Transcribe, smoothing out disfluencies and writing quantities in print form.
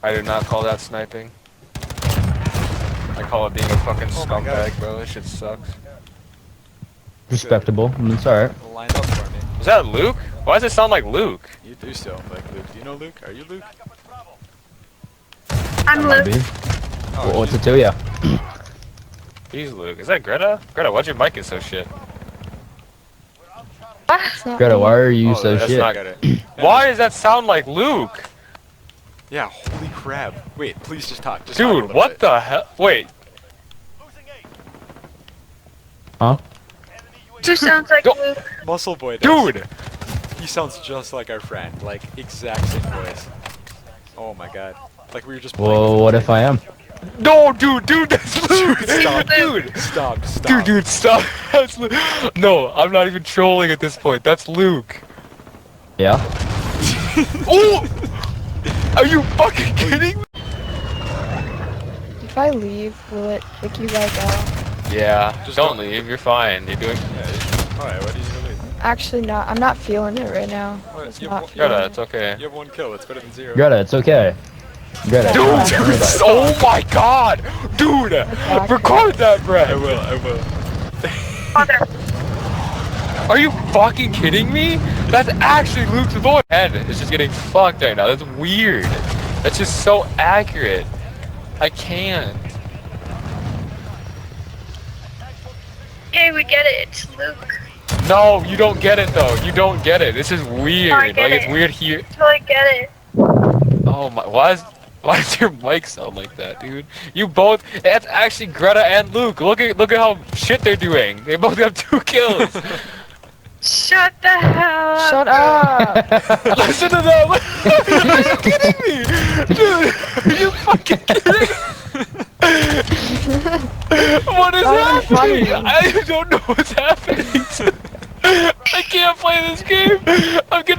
I do not call that sniping. I call it being a fucking scumbag, bro. This shit sucks. Respectable. I mean, it's alright. Line up for me. Is that Luke? Why does it sound like Luke? You do sound like Luke. Do you know Luke? Are you Luke? I'm Might Luke. be. Oh, What's it to ya? He's Luke. Is that Greta? Greta, why'd your mic get so shit? Greta, why are you Oh, so that's shit? not- Got it. Why does that sound like Luke? Yeah, holy crap. Wait, please just talk. Just talk a Dude, little what bit. the hell? Wait. Huh? Just sounds like Don't- Luke. Muscle Boy does. Dude! He sounds just like our friend. Like, exact same voice. Oh my god. Like we were just playing Well, with what him. if I am? No, dude, that's Luke! Stop. Dude! Stop, stop. Dude, stop. That's Luke. No, I'm not even trolling at this point. That's Luke. Yeah? Oh! Are you fucking kidding me? If I leave, will it kick you guys out? Yeah, Just don't don't- leave. You're fine. You're doing. Alright, what do you believe? Actually, not. I'm not feeling it right now. What? Just You not have feeling Greta, it. it's okay. You have 1 kill, it's better than 0. Greta, it's okay. Greta, Dude, come on, don't worry about it. oh my god! Dude! Record that, I Brett! will, I will. Father. Are you fucking kidding me? That's actually Luke's voice. Head is just getting fucked right now. That's weird. That's just so accurate. I can't. Hey, we get it. It's Luke. No, you don't get it though. You don't get it. This is weird. I Like get it's it. weird here. Totally get it. Oh my, why does your mic sound like that, dude? You both, that's actually Greta and Luke. Look at how shit they're doing. They both have 2 kills. Shut the hell up. Shut up! Listen to them. Are you kidding me? Dude, are you fucking kidding? What is That was happening? funny. I don't know what's happening. I can't play this game. I'm getting